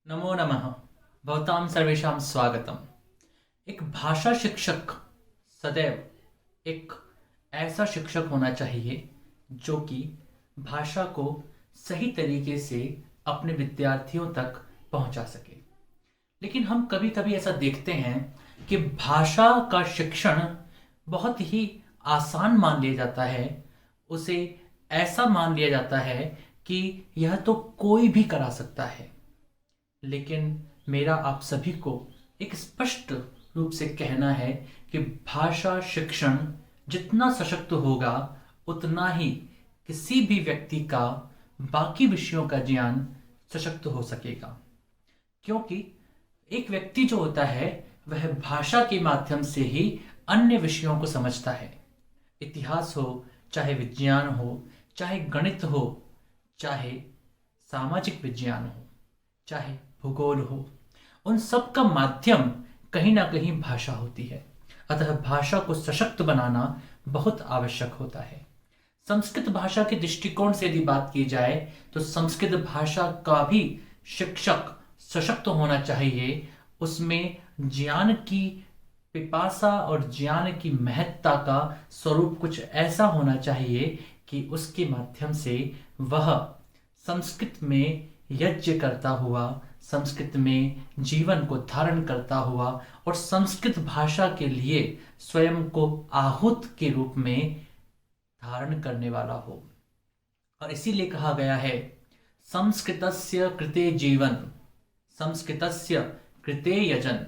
नमो नमः। भवतां सर्वेषां स्वागतम्। एक भाषा शिक्षक सदैव एक ऐसा शिक्षक होना चाहिए जो कि भाषा को सही तरीके से अपने विद्यार्थियों तक पहुंचा सके। लेकिन हम कभी कभी ऐसा देखते हैं कि भाषा का शिक्षण बहुत ही आसान मान लिया जाता है। उसे ऐसा मान लिया जाता है कि यह तो कोई भी करा सकता है। लेकिन मेरा आप सभी को एक स्पष्ट रूप से कहना है कि भाषा शिक्षण जितना सशक्त होगा उतना ही किसी भी व्यक्ति का बाकी विषयों का ज्ञान सशक्त हो सकेगा। क्योंकि एक व्यक्ति जो होता है वह भाषा के माध्यम से ही अन्य विषयों को समझता है। इतिहास हो, चाहे विज्ञान हो, चाहे गणित हो, चाहे सामाजिक विज्ञान हो, चाहे भूगोल हो, उन सब का माध्यम कहीं ना कहीं भाषा होती है। अतः भाषा को सशक्त बनाना बहुत आवश्यक होता है। संस्कृत भाषा के दृष्टिकोण से यदि बात की जाए तो संस्कृत भाषा का भी शिक्षक सशक्त होना चाहिए। उसमें ज्ञान की पिपासा और ज्ञान की महत्ता का स्वरूप कुछ ऐसा होना चाहिए कि उसके माध्यम से वह संस्कृत में यज्ञ करता हुआ, संस्कृत में जीवन को धारण करता हुआ और संस्कृत भाषा के लिए स्वयं को आहूत के रूप में धारण करने वाला हो। और इसीलिए कहा गया है संस्कृतस्य कृते जीवन, संस्कृतस्य कृते यजन,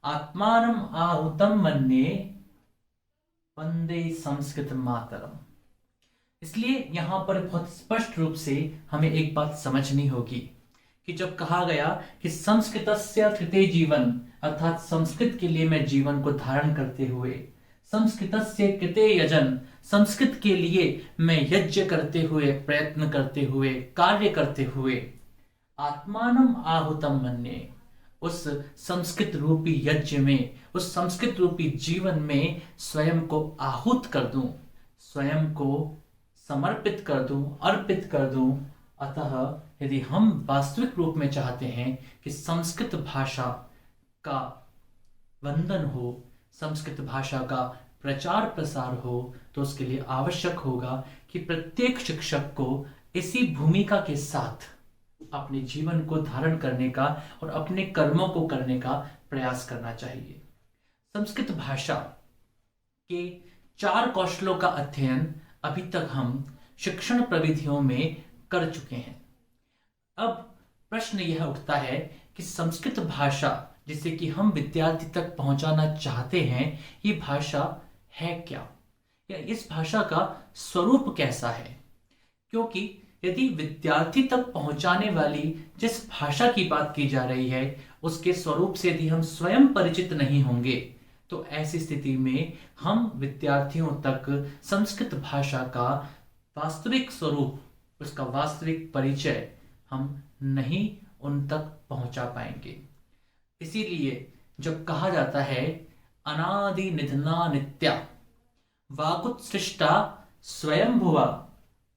आत्मानम आहुतम मन्ये वंदे संस्कृत मातरम। इसलिए यहां पर बहुत स्पष्ट रूप से हमें एक बात समझनी होगी कि जब कहा गया कि संस्कृतस्य कृते जीवन, अर्थात संस्कृत के लिए मैं जीवन को धारण करते हुए, संस्कृतस्य कृते यजन, संस्कृत के लिए मैं यज्ञ करते हुए, प्रयत्न करते हुए, कार्य करते हुए, आत्मानम आहुतम मन्ये, उस संस्कृत रूपी यज्ञ में, उस संस्कृत रूपी जीवन में स्वयं को आहूत कर दूं, स्वयं को समर्पित कर दूं, अर्पित कर दूं। अतः यदि हम वास्तविक रूप में चाहते हैं कि संस्कृत भाषा का वंदन हो, संस्कृत भाषा का प्रचार प्रसार हो, तो उसके लिए आवश्यक होगा कि प्रत्येक शिक्षक को इसी भूमिका के साथ अपने जीवन को धारण करने का और अपने कर्मों को करने का प्रयास करना चाहिए। संस्कृत भाषा के 4 कौशलों का अध्ययन अभी तक हम शिक्षण प्रविधियों में कर चुके हैं। अब प्रश्न यह उठता है कि संस्कृत भाषा जिसे कि हम विद्यार्थी तक पहुंचाना चाहते हैं, ये भाषा है क्या, या इस भाषा का स्वरूप कैसा है? क्योंकि यदि विद्यार्थी तक पहुंचाने वाली जिस भाषा की बात की जा रही है उसके स्वरूप से यदि हम स्वयं परिचित नहीं होंगे तो ऐसी स्थिति में हम विद्यार्थियों तक संस्कृत भाषा का वास्तविक स्वरूप, उसका वास्तविक परिचय हम नहीं उन तक पहुंचा पाएंगे। इसीलिए जब कहा जाता है अनादि निधना नित्या वाकुत्सृष्टा स्वयंभुवा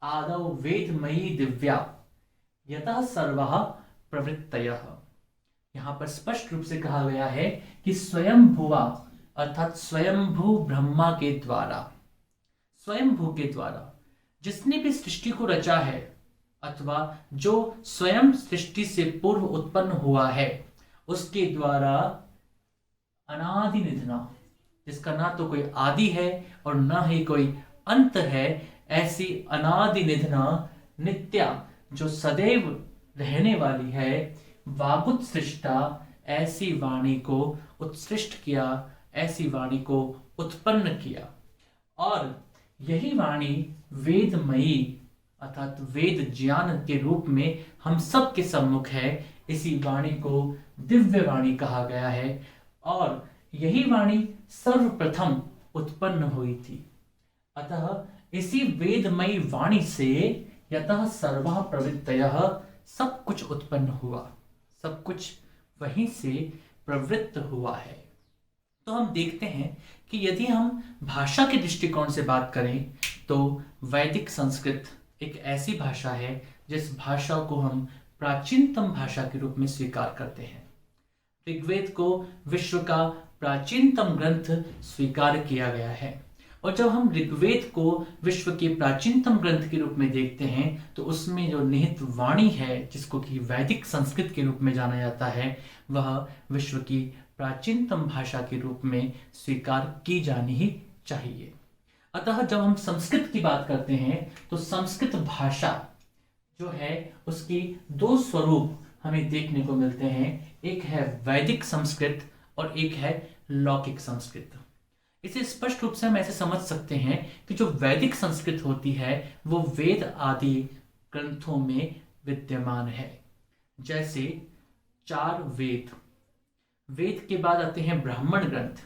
आदौ वेदमयी दिव्या यतः सर्वः प्रवृत्तयः, यहां पर स्पष्ट रूप से कहा गया है कि स्वयंभुवा अर्थात स्वयंभू ब्रह्मा के द्वारा, स्वयंभू के द्वारा जिसने भी सृष्टि को रचा है अथवा जो स्वयं सृष्टि से पूर्व उत्पन्न हुआ है उसके द्वारा अनादि निधना, जिसका ना तो कोई आदि है और ना ही कोई अंत है, ऐसी अनादि निधना नित्या जो सदैव रहने वाली है, वागुत्सृष्टा, ऐसी वाणी को उत्सृष्ट किया, ऐसी वाणी को उत्पन्न किया। और यही वाणी वेदमयी अर्थात वेद ज्ञान के रूप में हम सब के सम्मुख है। इसी वाणी को दिव्य वाणी कहा गया है और यही वाणी सर्वप्रथम उत्पन्न हुई थी। अतः इसी वेदमयी वाणी से यतः सर्वः प्रवृत्तयः, सब कुछ उत्पन्न हुआ, सब कुछ वहीं से प्रवृत्त हुआ है। तो हम देखते हैं कि यदि हम भाषा के दृष्टिकोण से बात करें तो वैदिक संस्कृत एक ऐसी भाषा है जिस भाषा को हम प्राचीनतम भाषा के रूप में स्वीकार करते हैं। ऋग्वेद को विश्व का प्राचीनतम ग्रंथ स्वीकार किया गया है। और जब हम ऋग्वेद को विश्व के प्राचीनतम ग्रंथ के रूप में देखते हैं तो उसमें जो निहित वाणी है, जिसको कि वैदिक संस्कृत के रूप में जाना जाता है, वह विश्व की प्राचीनतम भाषा के रूप में स्वीकार की जानी ही चाहिए। अतः जब हम संस्कृत की बात करते हैं तो संस्कृत भाषा जो है उसकी दो स्वरूप हमें देखने को मिलते हैं। एक है वैदिक संस्कृत और एक है लौकिक संस्कृत। इसे स्पष्ट रूप से हम ऐसे समझ सकते हैं कि जो वैदिक संस्कृत होती है वो वेद आदि ग्रंथों में विद्यमान है। जैसे 4 वेद, वेद के बाद आते हैं ब्राह्मण ग्रंथ,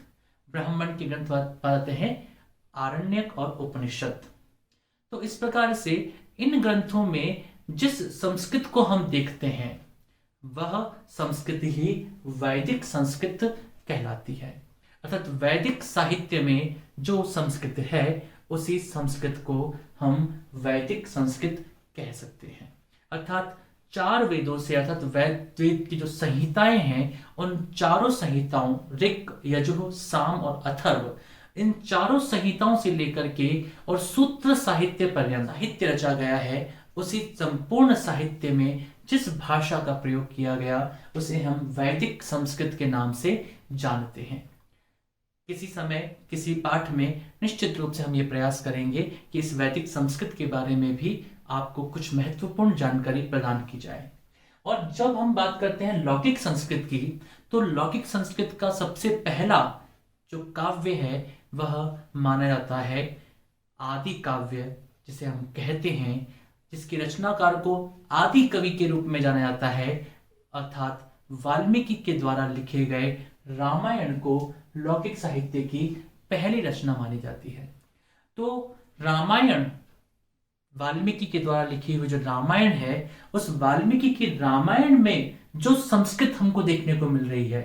ब्राह्मण के ग्रंथ बाद आते हैं आरण्यक और उपनिषद। तो इस प्रकार से इन ग्रंथों में जिस संस्कृत को हम देखते हैं वह संस्कृति ही वैदिक संस्कृत कहलाती है। अर्थात वैदिक साहित्य में जो संस्कृत है उसी संस्कृत को हम वैदिक संस्कृत कह सकते हैं। अर्थात 4 वेदों से, अर्थात वेद की जो संहिताएं हैं उन चारों संहिताओं ऋक, यजुः, साम और अथर्व, इन चारों संहिताओं से लेकर के और सूत्र साहित्य पर्यंत साहित्य रचा गया है। उसी संपूर्ण साहित्य में जिस भाषा का प्रयोग किया गया उसे हम वैदिक संस्कृत के नाम से जानते हैं। किसी समय किसी पाठ में निश्चित रूप से हम ये प्रयास करेंगे कि इस वैदिक संस्कृत के बारे में भी आपको कुछ महत्वपूर्ण जानकारी प्रदान की जाए। और जब हम बात करते हैं लौकिक संस्कृत की, तो लौकिक संस्कृत का सबसे पहला जो काव्य है वह माना जाता है आदि काव्य, जिसे हम कहते हैं, जिसकी रचनाकार को आदि कवि के रूप में जाना जाता है। अर्थात वाल्मीकि के द्वारा लिखे गए रामायण को लौकिक साहित्य की पहली रचना मानी जाती है। तो रामायण, वाल्मीकि के द्वारा लिखी हुई जो रामायण है, उस वाल्मीकि की रामायण में जो संस्कृत हमको देखने को मिल रही है,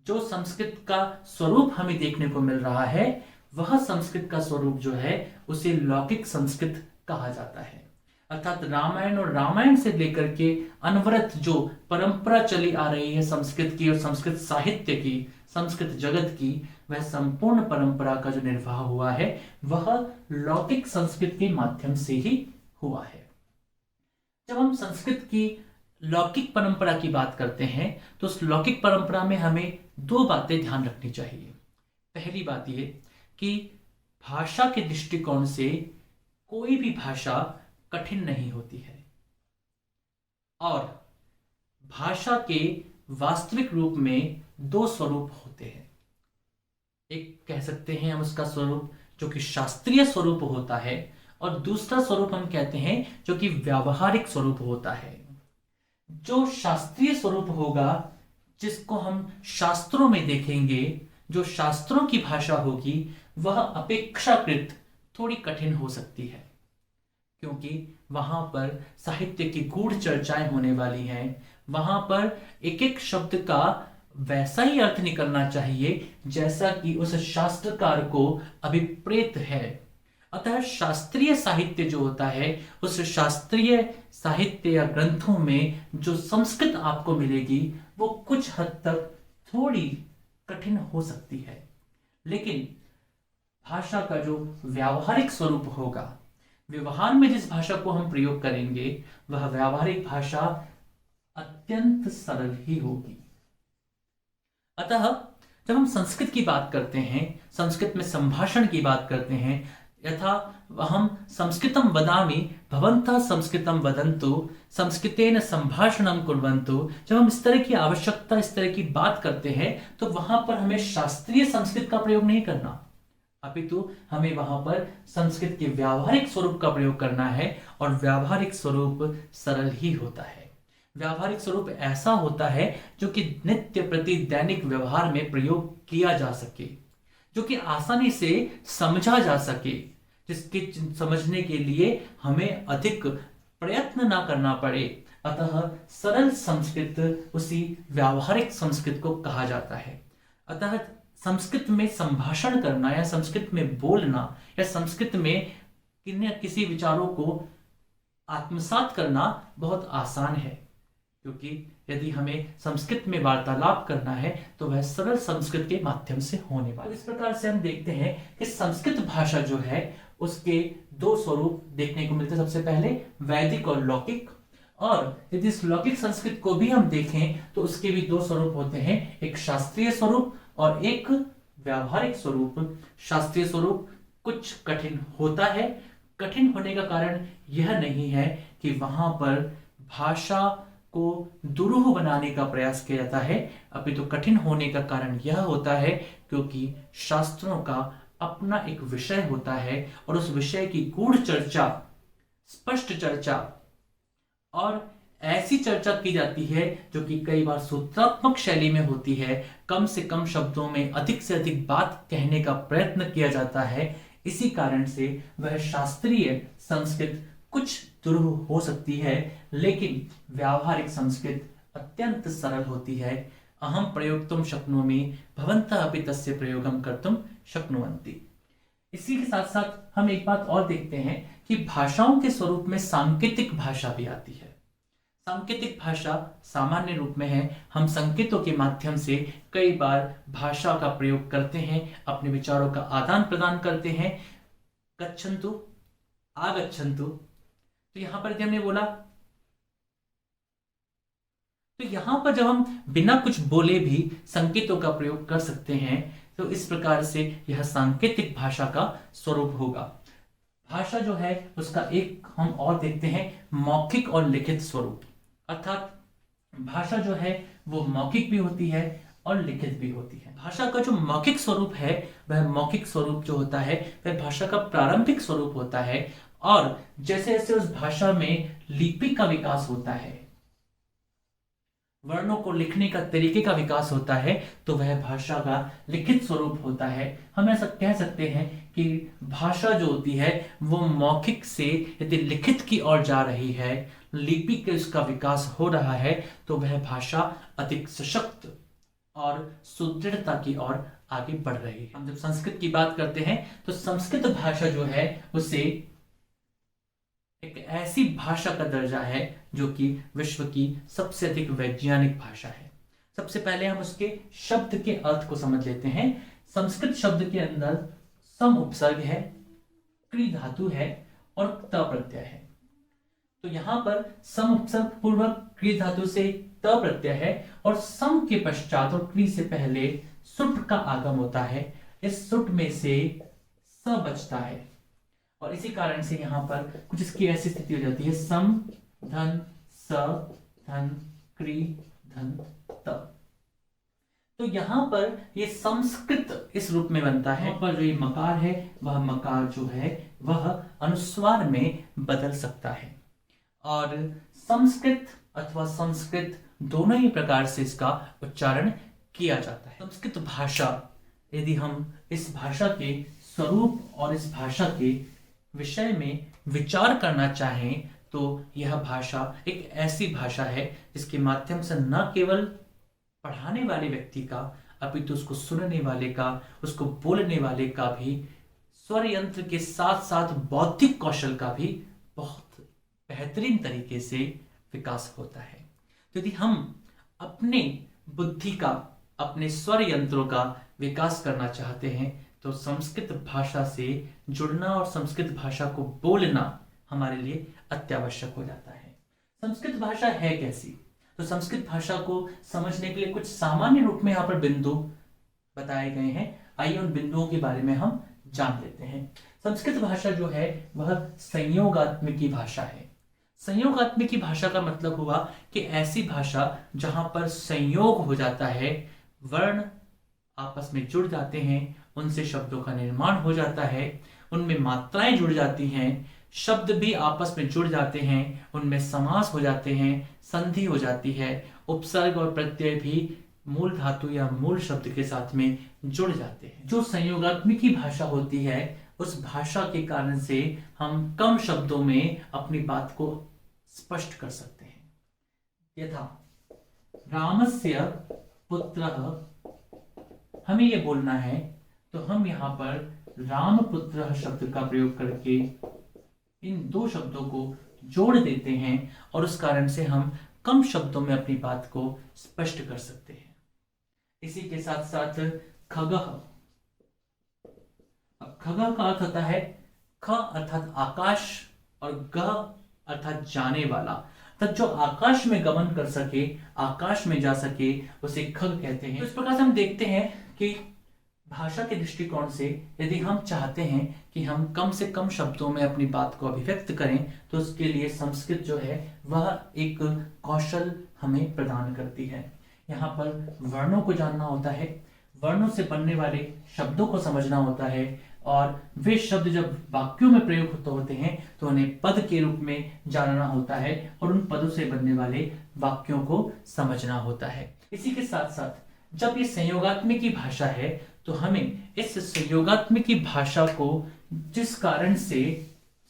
जो संस्कृत का स्वरूप हमें देखने को मिल रहा है, वह संस्कृत का स्वरूप जो है उसे लौकिक संस्कृत कहा जाता है। अर्थात रामायण और रामायण से लेकर के अनवरत जो परंपरा चली आ रही है संस्कृत की और संस्कृत साहित्य की, संस्कृत जगत की, वह संपूर्ण परंपरा का जो निर्वाह हुआ है वह लौकिक संस्कृत के माध्यम से ही हुआ है। जब हम संस्कृत की लौकिक परंपरा की बात करते हैं तो उस लौकिक परंपरा में हमें 2 बातें ध्यान रखनी चाहिए। पहली बात यह कि भाषा के दृष्टिकोण से कोई भी भाषा कठिन नहीं होती है और भाषा के वास्तविक रूप में 2 स्वरूप होते हैं। एक कह सकते हैं हम उसका स्वरूप जो कि शास्त्रीय स्वरूप होता है और दूसरा स्वरूप हम कहते हैं जो कि व्यावहारिक स्वरूप होता है। जो शास्त्रीय स्वरूप होगा, जिसको हम शास्त्रों में देखेंगे, जो शास्त्रों की भाषा होगी, वह अपेक्षाकृत थोड़ी कठिन हो सकती है, क्योंकि वहां पर साहित्य की गूढ़ चर्चाएं होने वाली हैं। वहां पर एक एक शब्द का वैसा ही अर्थ निकलना चाहिए जैसा कि उस शास्त्रकार को अभिप्रेत है। अतः शास्त्रीय साहित्य जो होता है, उस शास्त्रीय साहित्य या ग्रंथों में जो संस्कृत आपको मिलेगी वो कुछ हद तक थोड़ी कठिन हो सकती है, लेकिन भाषा का जो व्यावहारिक स्वरूप होगा, व्यवहार में जिस भाषा को हम प्रयोग करेंगे, वह व्यावहारिक भाषा अत्यंत सरल ही होगी। अतः जब हम संस्कृत की बात करते हैं, संस्कृत में संभाषण की बात करते हैं, यथा हम संस्कृतं वदामि भवन्तः संस्कृतं वदन्तु संस्कृतेन संभाषणं कुर्वन्तु, जब हम इस तरह की आवश्यकता, इस तरह की बात करते हैं तो वहां पर हमें शास्त्रीय संस्कृत का प्रयोग नहीं करना, अपितु हमें वहां पर संस्कृत के व्यावहारिक स्वरूप का प्रयोग करना है। और व्यावहारिक स्वरूप सरल ही होता है। व्यावहारिक स्वरूप ऐसा होता है जो कि नित्य प्रति दैनिक व्यवहार में प्रयोग किया जा सके, जो कि आसानी से समझा जा सके, जिसके समझने के लिए हमें अधिक प्रयत्न ना करना पड़े। अतः सरल संस्कृत उसी व्यावहारिक संस्कृत को कहा जाता है। अतः संस्कृत में संभाषण करना या संस्कृत में बोलना या संस्कृत में किसी विचारों को आत्मसात करना बहुत आसान है। क्योंकि यदि हमें संस्कृत में वार्तालाप करना है तो वह सरल संस्कृत के माध्यम से होने वाला है। इस प्रकार से हम देखते हैं कि संस्कृत भाषा जो है उसके दो स्वरूप देखने को मिलते हैं। सबसे पहले वैदिक और लौकिक, और यदि इस लौकिक संस्कृत को भी हम देखें तो उसके भी दो स्वरूप होते हैं, एक शास्त्रीय स्वरूप और एक व्यावहारिक स्वरूप। शास्त्रीय स्वरूप कुछ कठिन होता है। कठिन होने का कारण यह नहीं है कि वहां पर भाषा को दुरूह बनाने का प्रयास किया जाता है, अपितु तो कठिन होने का कारण यह होता है क्योंकि शास्त्रों का अपना एक विषय होता है और उस विषय की गूढ़ चर्चा, स्पष्ट चर्चा और ऐसी चर्चा की जाती है जो कि कई बार सूत्रात्मक शैली में होती है। कम से कम शब्दों में अधिक से अधिक बात कहने का प्रयत्न किया जाता है। इसी कारण से वह शास्त्रीय संस्कृत कुछ दुरूह हो सकती है, लेकिन व्यावहारिक संस्कृत अत्यंत सरल होती है। अहम प्रयोक्तुम शक्नोमि भवन्तः अपि तस्य प्रयोगम कर्तुम शक्नुवन्ति। इसी के साथ साथ हम एक बात और देखते हैं कि भाषाओं के स्वरूप में सांकेतिक भाषा भी आती है। सांकेतिक भाषा सामान्य रूप में है, हम संकेतों के माध्यम से कई बार भाषा का प्रयोग करते हैं, अपने विचारों का आदान प्रदान करते हैं। गच्छन्तु, आगच्छन्तु, तो यहां पर हमने बोला, तो यहां पर जब हम बिना कुछ बोले भी संकेतों का प्रयोग कर सकते हैं तो इस प्रकार से यह सांकेतिक भाषा का स्वरूप होगा। भाषा जो है उसका एक हम और देखते हैं, मौखिक और लिखित स्वरूप। अर्थात भाषा जो है वो मौखिक भी होती है और लिखित भी होती है। भाषा का जो मौखिक स्वरूप है वह मौखिक स्वरूप जो होता है वह भाषा का प्रारंभिक स्वरूप होता है, और जैसे जैसे उस भाषा में लिपि का विकास होता है, वर्णों को लिखने का तरीके का विकास होता है, तो वह भाषा का लिखित स्वरूप होता है। हम ऐसा कह सकते हैं कि भाषा जो होती है वो मौखिक से यदि लिखित की ओर जा रही है, लिपि के उसका विकास हो रहा है, तो वह भाषा अधिक सशक्त और सुदृढ़ता की ओर आगे बढ़ रही है। हम जब संस्कृत की बात करते हैं तो संस्कृत भाषा जो है उसे एक ऐसी भाषा का दर्जा है जो कि विश्व की सबसे अधिक वैज्ञानिक भाषा है। सबसे पहले हम उसके शब्द के अर्थ को समझ लेते हैं। संस्कृत शब्द के अंदर सम उपसर्ग है, क्री धातु है और त प्रत्यय है। तो यहां पर सम उपसर्ग पूर्वक क्री धातु से त प्रत्यय है और सम के पश्चात और क्री से पहले सुट का आगम होता है। इस सुट में से स बचता है और इसी कारण से यहां पर कुछ इसकी ऐसी स्थिति हो जाती है, सम धन स धन क्री धन त। तो यहां पर ये संस्कृत इस रूप में बनता है। पर जो ये मकार है वह मकार जो है वह अनुस्वार में बदल सकता है, और संस्कृत अथवा संस्कृत दोनों ही प्रकार से इसका उच्चारण किया जाता है। संस्कृत भाषा, यदि हम इस भाषा के स्वरूप और इस भाषा के विषय में विचार करना चाहें तो यह भाषा एक ऐसी भाषा है जिसके माध्यम से न केवल पढ़ाने वाले व्यक्ति का अपितु उसको सुनने वाले का, उसको बोलने वाले का भी स्वर यंत्र के साथ साथ बौद्धिक कौशल का भी बहुत बेहतरीन तरीके से विकास होता है। तो यदि हम अपने बुद्धि का, अपने स्वर यंत्रों का विकास करना चाहते हैं तो संस्कृत भाषा से जुड़ना और संस्कृत भाषा को बोलना हमारे लिए अत्यावश्यक हो जाता है। संस्कृत भाषा है कैसी? तो संस्कृत भाषा को समझने के लिए कुछ सामान्य रूप में यहाँ पर बिंदु बताए गए हैं। आइए उन बिंदुओं के बारे में हम जान लेते हैं। संस्कृत भाषा जो है वह संयोगात्मिकी भाषा है। संयोगात्मिकी भाषा का मतलब हुआ कि ऐसी भाषा जहां पर संयोग हो जाता है, वर्ण आपस में जुड़ जाते हैं, उनसे शब्दों का निर्माण हो जाता है, उनमें मात्राएं जुड़ जाती हैं, शब्द भी आपस में जुड़ जाते हैं, उनमें समास हो जाते हैं, संधि हो जाती है, उपसर्ग और प्रत्यय भी मूल धातु या मूल शब्द के साथ में जुड़ जाते हैं। जो संयोगात्मिकी भाषा होती है उस भाषा के कारण से हम कम शब्दों में अपनी बात को स्पष्ट कर सकते हैं। यथा रामस्य पुत्रः, हमें यह बोलना है तो हम यहाँ पर राम पुत्र शब्द का प्रयोग करके इन दो शब्दों को जोड़ देते हैं और उस कारण से हम कम शब्दों में अपनी बात को स्पष्ट कर सकते हैं। इसी के साथ साथ खगः। अब खगः का अर्थ होता है ख अर्थात आकाश और गह अर्थात जाने वाला, तब जो आकाश में गमन कर सके, आकाश में जा सके, उसे खग कहते हैं। तो इस प्रकार से हम देखते हैं कि भाषा के दृष्टिकोण से यदि हम चाहते हैं कि हम कम से कम शब्दों में अपनी बात को अभिव्यक्त करें, तो उसके लिए संस्कृत जो है वह एक कौशल हमें प्रदान करती है। यहाँ पर वर्णों को जानना होता है, वर्णों से बनने वाले शब्दों को समझना होता है, और वे शब्द जब वाक्यों में प्रयोग होते हैं तो उन्हें पद के रूप में जानना होता है और उन पदों से बनने वाले वाक्यों को समझना होता है। इसी के साथ साथ जब ये संयोगात्मकी भाषा है तो हमें इस संयोगात्मकी भाषा को जिस कारण से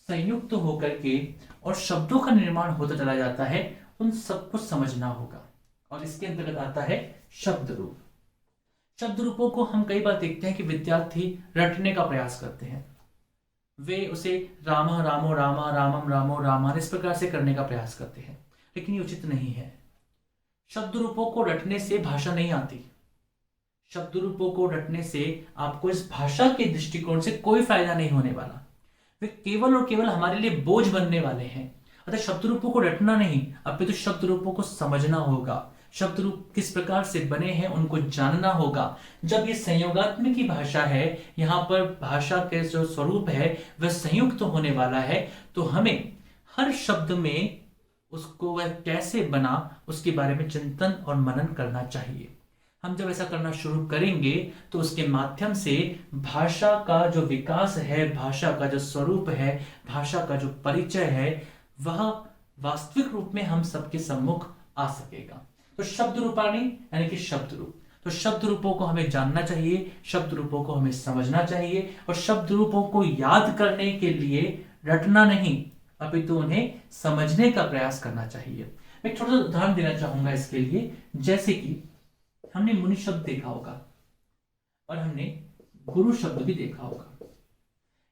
संयुक्त होकर के और शब्दों का निर्माण होता चला जाता है, उन सबको समझना होगा। और इसके अंतर्गत आता है शब्द रूप। शब्द रूपों को हम कई बार देखते हैं कि विद्यार्थी रटने का प्रयास करते हैं। वे उसे राम रामो रामा रामम रामो रामान इस प्रकार से करने का प्रयास करते हैं, लेकिन ये उचित नहीं है। शब्द रूपों को रटने से भाषा नहीं आती। शब्द रूपों को रटने से आपको इस भाषा के दृष्टिकोण से कोई फायदा नहीं होने वाला। वे केवल और केवल हमारे लिए बोझ बनने वाले हैं। अतः शब्द रूपों को रटना नहीं, अपितु शब्द रूपों को समझना होगा। शब्द रूप किस प्रकार से बने हैं उनको जानना होगा। जब ये संयोगात्मकी भाषा है, यहाँ पर भाषा के जो स्वरूप है वह संयुक्त होने वाला है, तो हमें हर शब्द में उसको वह कैसे बना उसके बारे में चिंतन और मनन करना चाहिए। हम जब ऐसा करना शुरू करेंगे तो उसके माध्यम से भाषा का जो विकास है, भाषा का जो स्वरूप है, भाषा का जो परिचय है, वह वास्तविक रूप में हम सबके सम्मुख आ सकेगा। तो शब्द रूपाणी यानी कि शब्द रूप, तो शब्द रूपों को हमें जानना चाहिए, शब्द रूपों को हमें समझना चाहिए, और शब्द रूपों को याद करने के लिए रटना नहीं अपितु उन्हें समझने का प्रयास करना चाहिए। मैं एक छोटा सा उदाहरण देना चाहूंगा इसके लिए। जैसे कि हमने मुनि शब्द देखा होगा और हमने गुरु शब्द भी देखा होगा।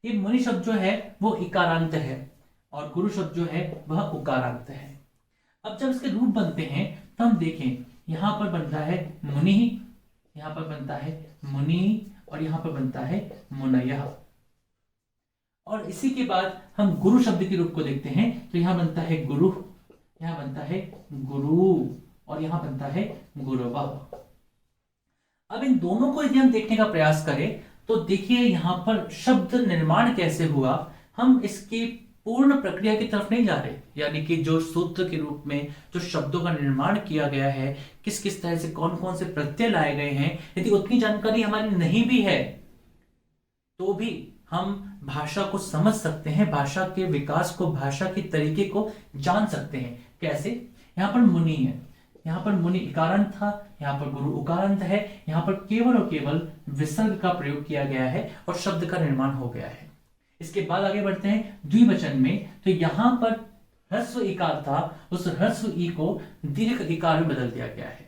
ये मुनि शब्द जो है वो इकारांत है और गुरु शब्द जो है वह उकारांत है। अब जब इसके रूप बनते हैं तो हम देखें, यहां पर बनता है मुनि, यहां पर बनता है मुनि, और यहां पर बनता है मुनयः। और इसी के बाद हम गुरु शब्द के रूप को देखते हैं तो यहां बनता है गुरु, यहां बनता है गुरु, और यहां बनता है गुरवः। अब इन दोनों को यदि हम देखने का प्रयास करें तो देखिए यहां पर शब्द निर्माण कैसे हुआ। हम इसकी पूर्ण प्रक्रिया की तरफ नहीं जा रहे, यानी कि जो सूत्र के रूप में जो शब्दों का निर्माण किया गया है, किस किस तरह से कौन कौन से प्रत्यय लाए गए हैं, यदि उतनी जानकारी हमारी नहीं भी है तो भी हम भाषा को समझ सकते हैं, भाषा के विकास को, भाषा के तरीके को जान सकते हैं। कैसे? यहाँ पर मुनि है, यहाँ पर मुनि इकारांत था, यहाँ पर गुरु उकारांत है, यहाँ पर केवल और केवल विसर्ग का प्रयोग किया गया है और शब्द का निर्माण हो गया है। इसके बाद आगे बढ़ते हैं द्विवचन में, तो यहां पर ह्रस्व इकार था, उस ह्रस्व ई को दीर्घ इकार में बदल दिया गया है।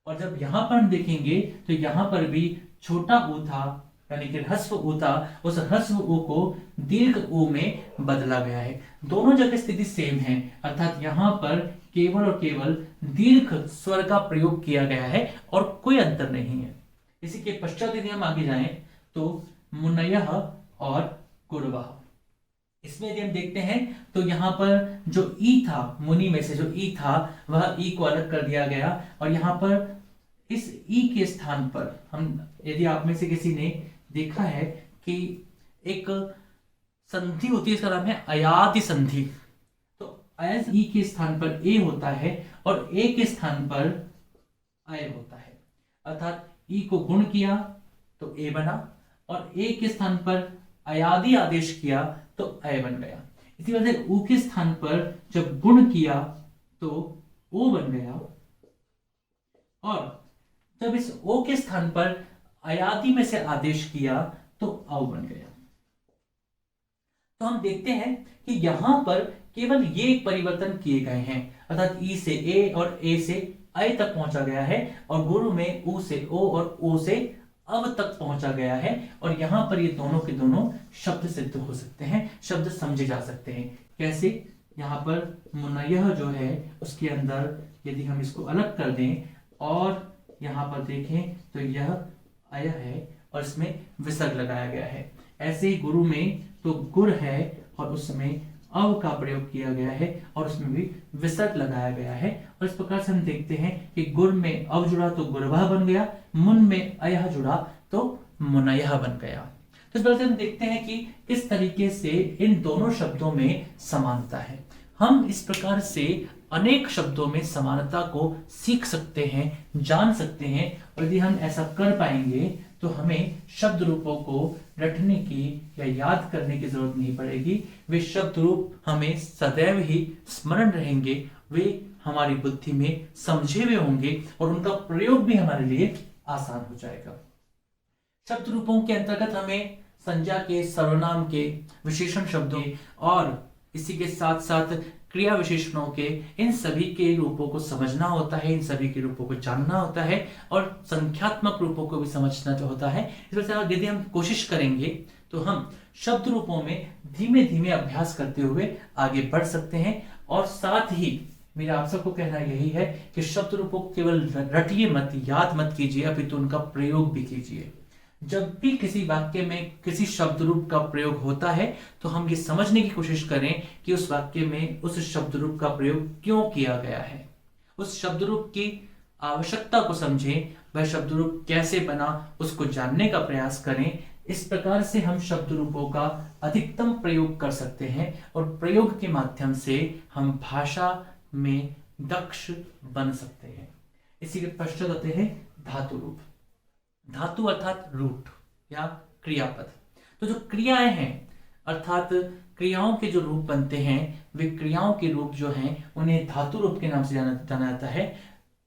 और जब यहां पर हम देखेंगे तो यहां पर भी छोटा ऊ था, यानी कि ह्रस्व ऊ था, उस ह्रस्व ऊ को दीर्घ ऊ में बदला गया है। दोनों जगह स्थिति सेम है, अर्थात यहां पर केवल और केवल दीर्घ स्वर का प्रयोग किया गया है और कोई अंतर नहीं है। इसी के पश्चात यदि हम आगे जाएं तो मुनयः और गुरवः, इसमें यदि हम देखते हैं तो यहां पर जो ई था, मुनि में से जो ई था वह ई को अलग कर दिया गया, और यहां पर इस ई के स्थान पर हम, यदि आप में से किसी ने देखा है कि एक संधि होती है, इसका नाम है अयादि संधि। तो अयस ई के स्थान पर ए होता है और ए के स्थान पर अय होता है, अर्थात ई को गुण किया तो ए बना और ए के स्थान पर अयादि आदेश किया तो अय बन गया। इसी वजह से ऊ के स्थान पर जब गुण किया तो ओ बन गया, और जब इस ओ के स्थान पर अयादि में से आदेश किया तो औ बन गया। तो हम देखते हैं कि यहां पर केवल ये परिवर्तन किए गए हैं, अर्थात ई से ए और ए से अय तक पहुंचा गया है, और गुरु में ऊ से ओ और ओ से अब तक पहुंचा गया है, और यहां पर ये दोनों के दोनों शब्द सिद्ध हो सकते हैं, शब्द समझे जा सकते हैं। कैसे? यहाँ पर मुनय्यह जो है उसके अंदर यदि हम इसको अलग कर दें और यहाँ पर देखें तो यह अय है और इसमें विसर्ग लगाया गया है। ऐसे ही गुरु में तो गुर है और उसमें अव का प्रयोग किया गया है और उसमें भी विसर्ग लगाया गया है। और इस प्रकार से हम देखते हैं कि गुर में अव जुड़ा तो गुरवा बन गया, मुन में अयह जुड़ा तो मुनय्यह बन गया। तो इस प्रकार से हम देखते हैं कि किस तरीके से इन दोनों शब्दों में समानता है। हम इस प्रकार से अनेक शब्दों में समानता को सीख सकते हैं, जान सकते हैं, और यदि हम ऐसा कर पाएंगे तो हमें शब्द रूपों को रटने की या याद करने की जरूरत नहीं पड़ेगी। वे शब्द रूप हमें सदैव ही स्मरण रहेंगे, वे हमारी बुद्धि में समझे हुए होंगे और उनका प्रयोग भी हमारे लिए आसान हो जाएगा। शब्द रूपों के अंतर्गत हमें संज्ञा के, सर्वनाम के, विशेषण शब्दों और इसी के साथ साथ क्रिया विशेषणों के, इन सभी के रूपों को समझना होता है, इन सभी के रूपों को जानना होता है और संख्यात्मक रूपों को भी समझना जो होता है। इस वजह से यदि हम कोशिश करेंगे तो हम शब्द रूपों में धीमे धीमे अभ्यास करते हुए आगे बढ़ सकते हैं। और साथ ही मेरा आप सबको कहना यही है कि शब्द रूपों को केवल रटिए मत, याद मत कीजिए, अपितु उनका प्रयोग भी कीजिए। जब भी किसी वाक्य में किसी शब्द रूप का प्रयोग होता है तो हम ये समझने की कोशिश करें कि उस वाक्य में उस शब्द रूप का प्रयोग क्यों किया गया है, उस शब्द रूप की आवश्यकता को समझें, वह शब्द रूप कैसे बना उसको जानने का प्रयास करें। इस प्रकार से हम शब्द रूपों का अधिकतम प्रयोग कर सकते हैं और प्रयोग के माध्यम से हम भाषा में दक्ष बन सकते हैं। इसी के पश्चात आते हैं धातु रूप। धातु अर्थात रूट या क्रियापद। तो जो क्रियाएं हैं अर्थात क्रियाओं के जो रूप बनते हैं, वे क्रियाओं के रूप जो हैं उन्हें धातु रूप के नाम से जाना जाता है।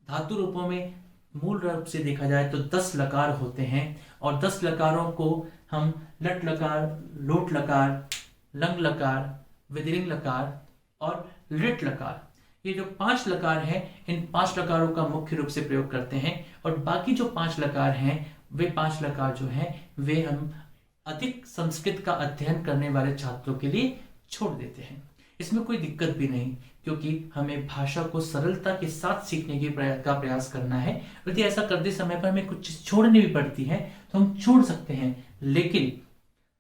धातु रूपों में मूल रूप से देखा जाए तो 10 लकार होते हैं और 10 लकारों को हम लट लकार, लोट लकार, लंग लकार, विधिलिंग लकार और लिट लकार, ये जो 5 लकार हैं, इन 5 लकारों का मुख्य रूप से प्रयोग करते हैं। और बाकी जो 5 लकार हैं, वे 5 लकार जो हैं वे हम अधिक संस्कृत का अध्ययन करने वाले छात्रों के लिए छोड़ देते हैं। इसमें कोई दिक्कत भी नहीं, क्योंकि हमें भाषा को सरलता के साथ सीखने की का प्रयास करना है। यदि ऐसा करते समय पर हमें कुछ चीज छोड़नी भी पड़ती है तो हम छोड़ सकते हैं, लेकिन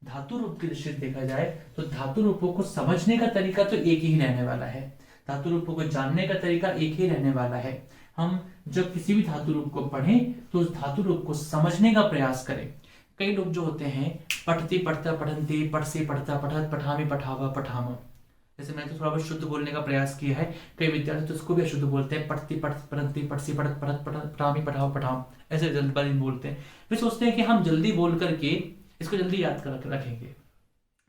धातु रूप की दृष्टि से देखा जाए तो धातु रूपों को समझने का तरीका तो एक ही रहने वाला है, धातु रूपों को जानने का तरीका एक ही रहने वाला है। हम जब किसी भी धातु रूप को पढ़ें तो उस धातु रूप को समझने का प्रयास करें। कई लोग जो होते हैं पठती पढ़ता पठंती, पढ़सी पढ़ता पठत, पठामी पठावा पठाम, जैसे मैंने तो थोड़ा बहुत शुद्ध बोलने का प्रयास किया है, कई विद्यार्थी तो उसको भी अशुद्ध बोलते हैं, पढ़ती पढ़त पढ़ंती, पढ़सी पढ़त पढ़त पठत, पठामी पठावा पठाम, ऐसे जल्दबाजी बोलते हैं। वे सोचते हैं कि हम जल्दी बोल करके इसको जल्दी याद कर रखेंगे,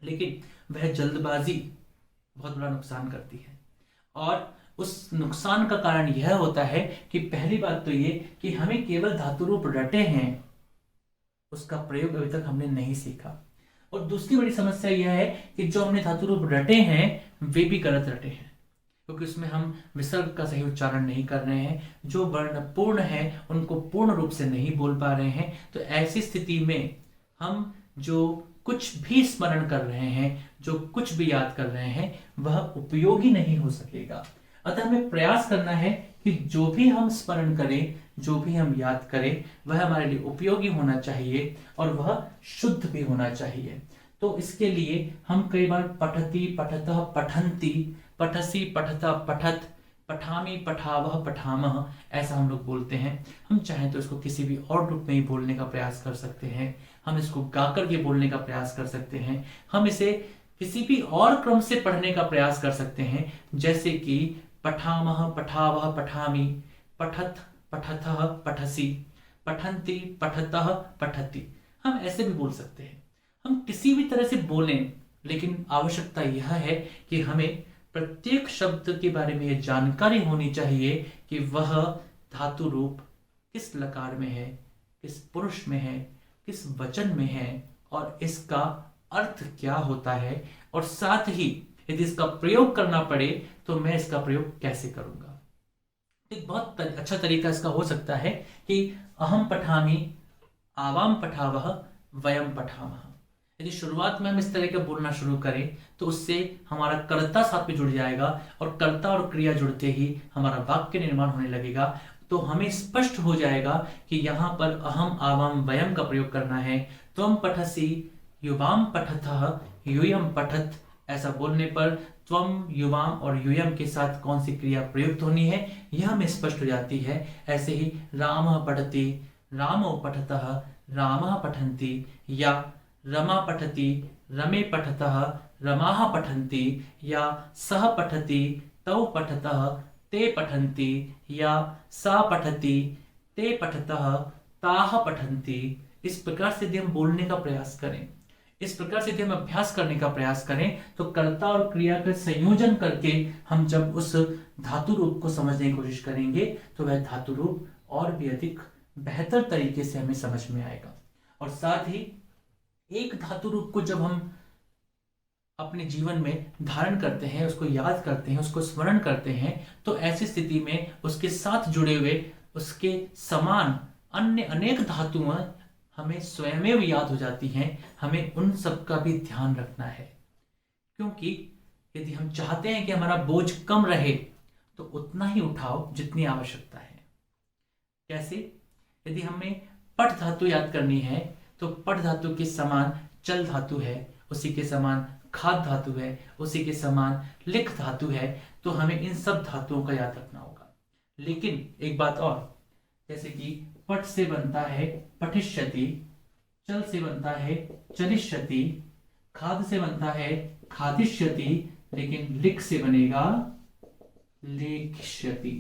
लेकिन वह जल्दबाजी बहुत बड़ा नुकसान करती है। और उस नुकसान का कारण यह होता है कि पहली बात तो ये कि हमें केवल धातु रूप रटे हैं, उसका प्रयोग अभी तक हमने नहीं सीखा। और दूसरी बड़ी समस्या यह है कि जो हमने धातु रूप रटे हैं वे भी गलत रटे हैं, क्योंकि उसमें हम विसर्ग का सही उच्चारण नहीं कर रहे हैं, जो वर्ण पूर्ण है उनको पूर्ण रूप से नहीं बोल पा रहे हैं। तो ऐसी स्थिति में हम जो कुछ भी स्मरण कर रहे हैं, जो कुछ भी याद कर रहे हैं, वह उपयोगी नहीं हो सकेगा। अतः हमें प्रयास करना है कि जो भी हम स्मरण करें, जो भी हम याद करें, वह हमारे लिए उपयोगी होना चाहिए और वह शुद्ध भी होना चाहिए। तो इसके लिए हम कई बार पठती पठतः पठंती, पठसी पठतः पठत, पठामी पठावह पठामह, ऐसा हम लोग बोलते हैं। हम चाहें तो इसको किसी भी और रूप में ही बोलने का प्रयास कर सकते हैं, हम इसको गाकर के बोलने का प्रयास कर सकते हैं, हम इसे किसी भी और क्रम से पढ़ने का प्रयास कर सकते हैं, जैसे कि पठामह पठावह पठामी, पठत पठतः पठसी, पठंती पठतः पठती, हम ऐसे भी बोल सकते हैं। हम किसी भी तरह से बोलें, लेकिन आवश्यकता यह है कि हमें प्रत्येक शब्द के बारे में यह जानकारी होनी चाहिए कि वह धातु रूप किस लकार में है, किस पुरुष में है, किस वचन में है और इसका अर्थ क्या होता है, और साथ ही यदि इसका प्रयोग करना पड़े तो मैं इसका प्रयोग कैसे करूंगा। एक बहुत अच्छा तरीका इसका हो सकता है कि अहम पठामी, आवाम पठावह, वयम पठामह। यदि शुरुआत में हम इस तरह का बोलना शुरू करें तो उससे हमारा कर्ता साथ में जुड़ जाएगा, और कर्ता और क्रिया जुड़ते ही हमारा वाक्य निर्माण होने लगेगा। तो हमें स्पष्ट हो जाएगा कि यहाँ पर अहम आवाम वयम का प्रयोग करना है। त्वम पठसि युवाम पठतः यूयम पठत, ऐसा बोलने पर त्वम युवाम और यूयम के साथ कौन सी क्रिया प्रयुक्त होनी है यह हमें स्पष्ट हो जाती है। ऐसे ही रामः पठति रामो पठतः रामः पठन्ति, या रमा पठति रमे पठतः रमाः पठन्ति, या सः पठति तौ पठतः ते पठन्ति, या सा पठति ते पठतः ताः पठन्ति। इस प्रकार से यदि हम बोलने का प्रयास करें, इस प्रकार से यदि हम अभ्यास करने का प्रयास करें, तो कर्ता और क्रिया का संयोजन करके हम जब उस धातु रूप को समझने की कोशिश करेंगे तो वह धातु रूप और भी अधिक बेहतर तरीके से हमें समझ में आएगा। और साथ ही एक धातु रूप को जब हम अपने जीवन में धारण करते हैं, उसको याद करते हैं, उसको स्मरण करते हैं, तो ऐसी स्थिति में उसके साथ जुड़े हुए उसके समान अन्य अनेक धातुएं हमें स्वयमेव याद हो जाती हैं। हमें उन सब का भी ध्यान रखना है, क्योंकि यदि हम चाहते हैं कि हमारा बोझ कम रहे तो उतना ही उठाओ जितनी आवश्यकता है। कैसे? यदि हमें पठ धातु याद करनी है तो पठ धातु के समान चल धातु है, उसी के समान खाद धातु है, उसी के समान लिख धातु है, तो हमें इन सब धातुओं का याद रखना होगा। लेकिन एक बात और, जैसे कि पठ से बनता है पठिष्यति, चल से बनता है चलिष्यति, खाद से बनता है खादिष्यति, लेकिन लिख से बनेगा लेखिष्यति।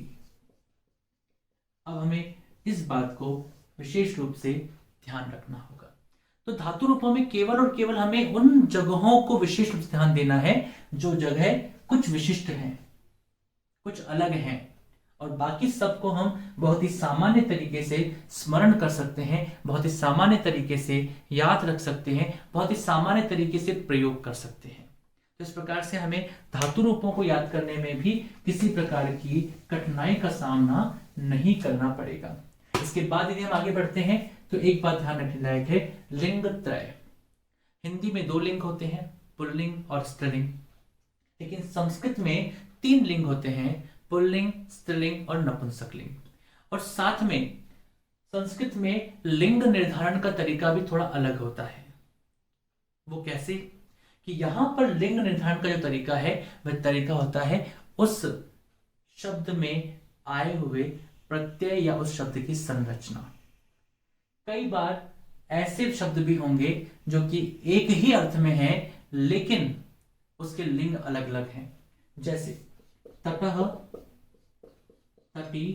अब हमें इस बात को विशेष रूप से ध्यान रखना होगा। तो धातु रूपों में केवल और केवल हमें उन जगहों को विशेष रूप से ध्यान देना है जो जगह कुछ विशिष्ट हैं, कुछ अलग हैं, और बाकी सबको हम बहुत ही सामान्य तरीके से स्मरण कर सकते हैं, बहुत ही सामान्य तरीके से याद रख सकते हैं, बहुत ही सामान्य तरीके से प्रयोग कर सकते हैं। तो इस प्रकार से हमें धातु रूपों को याद करने में भी किसी प्रकार की कठिनाई का सामना नहीं करना पड़ेगा। इसके बाद यदि हम आगे बढ़ते हैं तो एक बात ध्यान रखने लायक है, लिंग त्रय। हिंदी में 2 लिंग होते हैं, पुल्लिंग और स्त्रीलिंग, लेकिन संस्कृत में 3 लिंग होते हैं, पुल्लिंग, स्त्रीलिंग और नपुंसकलिंग। और साथ में संस्कृत में लिंग निर्धारण का तरीका भी थोड़ा अलग होता है। वो कैसे? कि यहां पर लिंग निर्धारण का जो तरीका है वह तरीका होता है उस शब्द में आए हुए प्रत्यय या उस शब्द की संरचना। कई बार ऐसे शब्द भी होंगे जो कि एक ही अर्थ में है लेकिन उसके लिंग अलग अलग हैं, जैसे तटः, तटी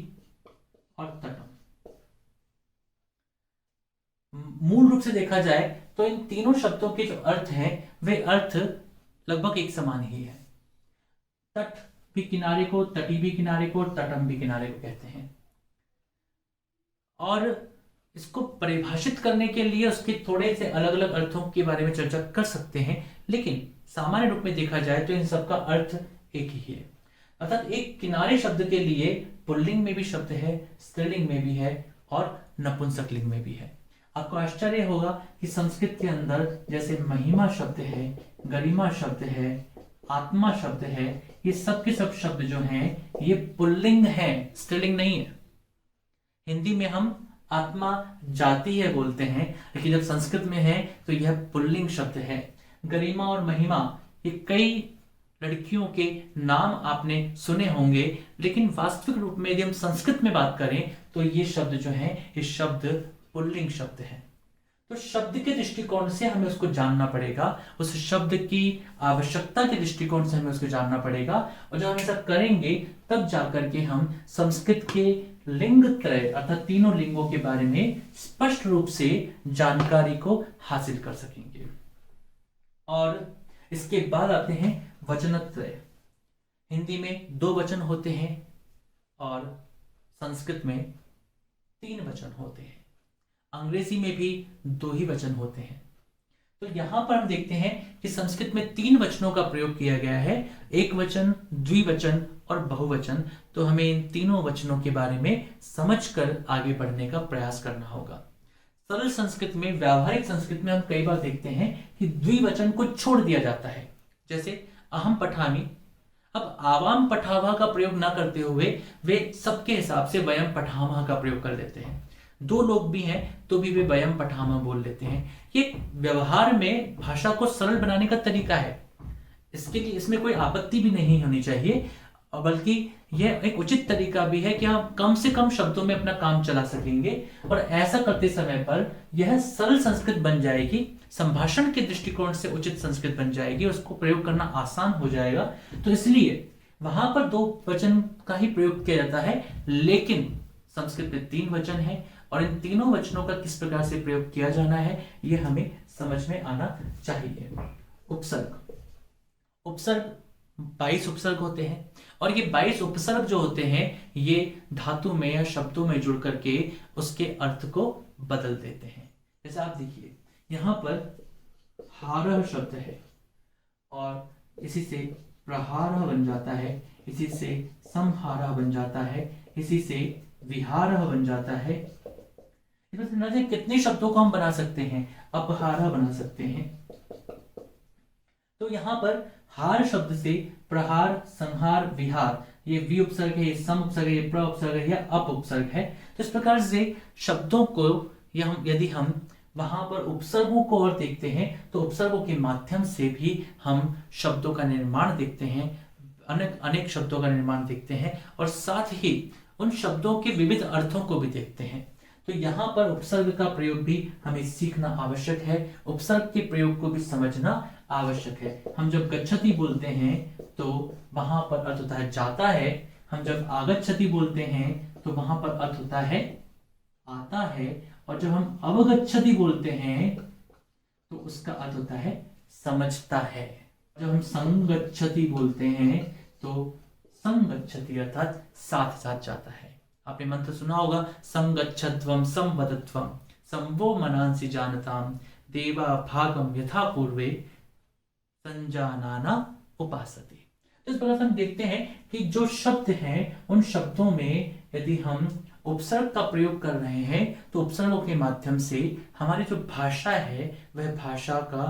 और तटम। मूल रूप से देखा जाए तो इन तीनों शब्दों के जो अर्थ हैं वे अर्थ लगभग एक समान ही है। तट भी किनारे को, तटी भी किनारे को, तटम भी किनारे को कहते हैं। और इसको परिभाषित करने के लिए उसके थोड़े से अलग अलग अर्थों के बारे में चर्चा कर सकते हैं, लेकिन सामान्य रूप में देखा जाए तो इन सब का अर्थ एक ही है। अर्थात एक किनारे शब्द के लिए पुल्लिंग में भी शब्द है, स्त्रीलिंग में भी है और नपुंसकलिंग में भी है। आपको आश्चर्य होगा कि संस्कृत के अंदर जैसे महिमा शब्द है, गरिमा शब्द है, आत्मा शब्द है, ये सब के सब शब्द जो हैं ये पुल्लिंग है, स्त्रीलिंग नहीं है। हिंदी में हम आत्मा जाती है बोलते हैं, लेकिन जब संस्कृत में है तो यह पुल्लिंग शब्द है। गरिमा और महिमा ये कई लड़कियों के नाम आपने सुने होंगे, लेकिन वास्तविक रूप में यदि हम संस्कृत में बात करें तो ये शब्द जो है ये शब्द पुल्लिंग शब्द है। तो शब्द के दृष्टिकोण से हमें उसको जानना पड़ेगा, उस शब्द की आवश्यकता के दृष्टिकोण से हमें उसको जानना पड़ेगा, और जब हम ऐसा करेंगे तब जाकर के हम संस्कृत के लिंग त्रय अर्थात तीनों लिंगों के बारे में स्पष्ट रूप से जानकारी को हासिल कर सकेंगे। और इसके बाद आते हैं वचनत्रय। हिंदी में 2 वचन होते हैं और संस्कृत में 3 वचन होते हैं। अंग्रेजी में भी 2 ही वचन होते हैं। तो यहां पर हम देखते हैं कि संस्कृत में 3 वचनों का प्रयोग किया गया है, एक वचन, द्विवचन और बहुवचन। तो हमें इन तीनों वचनों के बारे में समझकर आगे बढ़ने का प्रयास करना होगा। सरल संस्कृत में, व्यावहारिक संस्कृत में हम कई बार देखते हैं कि द्विवचन को छोड़ दिया जाता है। जैसे अहम पठामि, अब आवाम पठावा का प्रयोग ना करते हुए वे सबके हिसाब से वयम पठामह का प्रयोग कर लेते हैं। दो लोग भी हैं तो भी वे वयम पठामह बोल लेते हैं। ये व्यवहार में भाषा को सरल बनाने का तरीका है। इसके लिए इसमें कोई आपत्ति भी नहीं होनी चाहिए, और बल्कि यह एक उचित तरीका भी है कि हम कम से कम शब्दों में अपना काम चला सकेंगे, और ऐसा करते समय पर यह सरल संस्कृत बन जाएगी, संभाषण के दृष्टिकोण से उचित संस्कृत बन जाएगी, उसको प्रयोग करना आसान हो जाएगा। तो इसलिए वहां पर दो वचन का ही प्रयोग किया जाता है, लेकिन संस्कृत में तीन वचन है, और इन तीनों वचनों का किस प्रकार से प्रयोग किया जाना है यह हमें समझ में आना चाहिए। उपसर्ग, उपसर्ग 22 उपसर्ग होते हैं, और ये 22 उपसर्ग जो होते हैं ये धातु में या शब्दों में जुड़ करके उसके अर्थ को बदल देते हैं। जैसे आप देखिए यहां पर हारह शब्द है, और इसी से प्रहारः बन जाता है, इसी से समहारः बन जाता है, इसी से विहारः बन जाता है। कितने शब्दों को हम बना सकते हैं, अपहारः बना सकते हैं। तो यहां पर हार शब्द से प्रहार, संहार, विहार, ये वि उपसर्ग है, ये सम उपसर्ग है, ये प्र उपसर्ग है, या अप उपसर्ग है। तो इस प्रकार से शब्दों को यदि हम वहां पर उपसर्गों को और देखते हैं तो उपसर्गों के माध्यम से भी हम शब्दों का निर्माण देखते हैं, अनेक शब्दों का निर्माण देखते हैं, और साथ ही उन शब्दों के विविध अर्थों को भी देखते हैं। तो यहाँ पर उपसर्ग का प्रयोग भी हमें सीखना आवश्यक है, उपसर्ग के प्रयोग को भी समझना आवश्यक है। हम जब गच्छति बोलते हैं तो वहां पर अर्थ होता है जाता है, हम जब आगच्छति बोलते हैं तो वहां पर अर्थ होता है आता है, और जब हम अवगच्छति बोलते हैं तो उसका अर्थ होता है समझता है। जब हम संगच्छति बोलते हैं तो संगच्छति अर्थात साथ साथ जाता है। आपने मंत्र सुना होगा, संगच्छध्वम संवदध्वम संवो मनांसि जानताम देवा भागम यथा पूर्वे संजानाना उपासते। तो इस प्रकार से हम देखते हैं कि जो शब्द हैं उन शब्दों में यदि हम उपसर्ग का प्रयोग कर रहे हैं तो उपसर्गों के माध्यम से हमारी जो भाषा है वह भाषा का